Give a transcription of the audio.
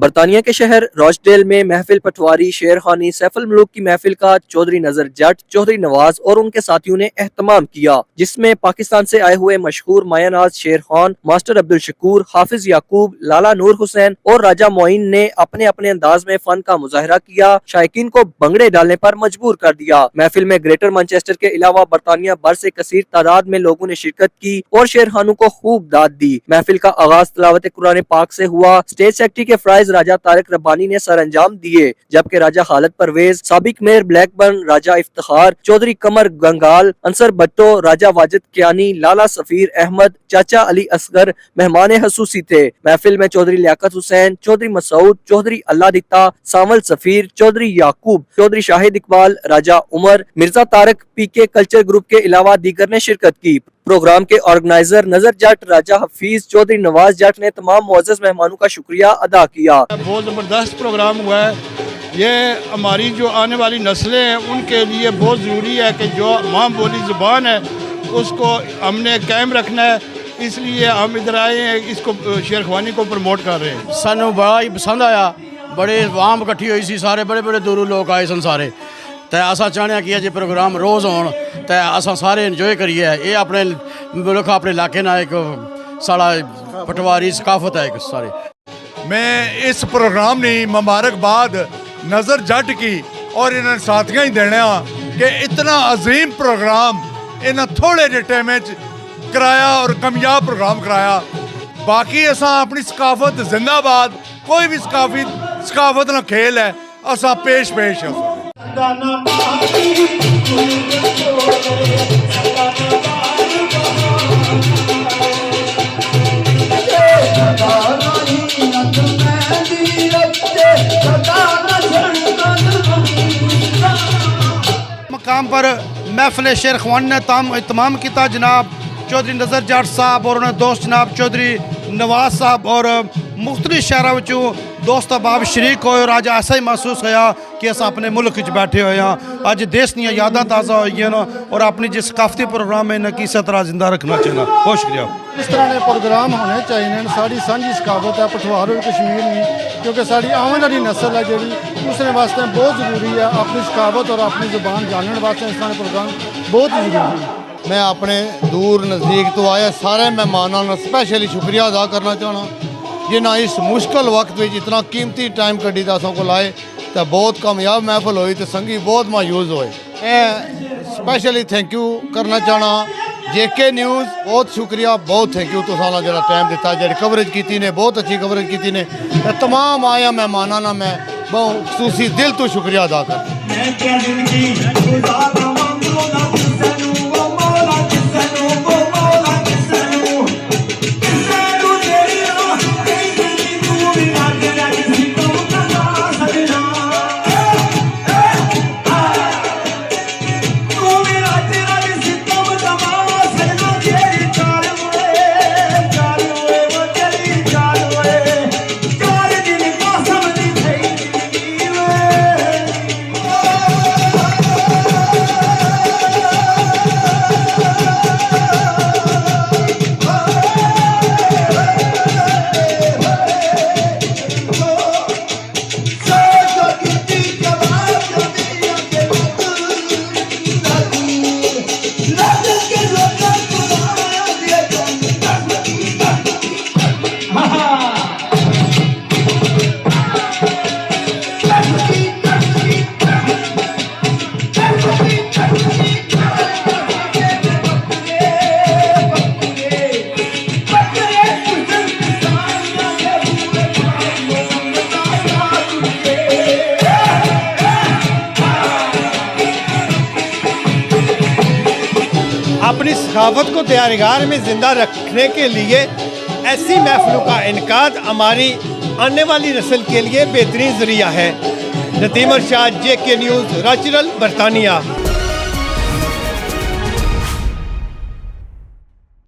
बरतानिया के शहर रॉचडेल में महफिल पटवारी शेर खानी सैफुल मलूक की महफिल का चौधरी नजर जट, चौधरी नवाज और उनके साथियों ने एहतमाम किया, जिसमें पाकिस्तान से आए हुए मशहूर मायानाज शेर खान, मास्टर अब्दुल शकूर, हाफिज याकूब, लाला नूर हुसैन और राजा मोइन ने अपने अपने अंदाज में फन का मुजाहरा किया, शायकीन को बंगड़े डालने पर मजबूर कर दिया। महफिल में ग्रेटर मैनचेस्टर के अलावा बरतानिया भर से कसीर तादाद में लोगों ने शिरकत की और शेर खानों को खूब दाद दी। महफिल का आगाज तिलावत कुरान पाक से हुआ। स्टेज सेक्रेटरी के फ्राइज राजा तारिक रब्बानी ने सर अंजाम दिए, जबकि राजा खालिद परवेज, साबिक मेयर ब्लैकबर्न, राजा इफ्तिखार, चौधरी कमर गंगाल, अंसर भट्टो, राजा वाजिद कियानी, लाला सफीर अहमद, चाचा अली असगर मेहमान खसूसी थे। महफिल में चौधरी लियाकत हुसैन, चौधरी मसूद, चौधरी अल्लाह दिता, सावल सफीर, चौधरी याकूब, चौधरी शाहिद इकबाल, राजा उमर, मिर्जा तारक, पीके कल्चर ग्रुप के अलावा दीगर ने शिरकत की। प्रोग्राम के ऑर्गेनाइजर नजर जट, राजा हफीज, चौधरी नवाज जट ने तमाम मुअज़्ज़ज़ मेहमानों का शुक्रिया अदा किया। बहुत ज़बरदस्त प्रोग्राम हुआ है। ये हमारी जो आने वाली नस्लें हैं उनके लिए बहुत ज़रूरी है कि जो माँ बोली ज़ुबान है उसको हमने कायम रखना है, इसलिए हम इधर आए हैं, इसको शेर ख्वानी को प्रमोट कर रहे हैं। सानू बड़ा ही पसंद आया, बड़े आवाम इकट्ठी हुई सी, सारे बड़े बड़े दूरों लोग आए सन सारे, तो असा चाहने कि अज प्रोग्राम रोज़ होन तो असा सारे इंजॉय करिए। ये अपने मुल्क अपने इलाके ना एक साड़ा पटवारी सकाफत है एक सारे। मैं इस प्रोग्राम ने मुबारकबाद नज़र जट की और इन साथियों ही देना कि इतना अजीम प्रोग्राम इन थोड़े जे टाइम कराया और कामयाब प्रोग्राम कराया। बाकी असा अपनी सकाफत जिंदाबाद, कोई भी सकाफत ना खेल है, असा पेश है। मकाम पर महफिल शेर ख्वानी ने इत्माम किया। जनाब चौधरी नज़र जट साहब और उन्होंने दोस्त जनाब चौधरी नवाज साहब और मुख्तलिफ शहरों विचों दोस्त अहबाब शरीक होए और अज ऐसा ही महसूस होया कि अस अपने मुल्क च बैठे हुए हैं। अज देश दी यादां ताज़ा हो गई और अपनी जिस सकाफती प्रोग्राम है इन्हें किसी तरह जिंदा रखना चाहिए। बहुत शुक्रिया। इस तरह के प्रोग्राम होने चाहिए। साड़ी सांझी सकाफत है पठवार और कश्मीर में, क्योंकि साड़ी आने वाली नस्ल है जी उसने वास्ते बहुत ज़रूरी है अपनी सकाफत और अपनी ज़ुबान जानने वास्ते इस तरह प्रोग्राम बहुत ज़रूरी है। मैं अपने दूर नज़दीक तो आए सारे मेहमानों का स्पैशली शुक्रिया अदा करना चाहना, जिन्हें इस मुश्किल वक्त में इतना कीमती टाइम कड्डी दसों को लाए तो बहुत कामयाब महफिल हुई तो संगी बहुत मायूस होए। मैं स्पैशली थैंक यू करना चाहना JK न्यूज़, बहुत शुक्रिया, बहुत थैंक यू तुसां जो टाइम दिता, जी कवरेज की ने बहुत अच्छी कवरेज की ने। तमाम आया मेहमानों ना मैं बहुत खसूसी दिल तो शुक्रिया अदा कर। अपनी सखावत को तैयारगार में ज़िंदा रखने के लिए ऐसी महफिलों का इनकाद हमारी आने वाली नस्ल के लिए बेहतरीन ज़रिया है। Nadeem Arshad, JK news, Rochdale, बरतानिया।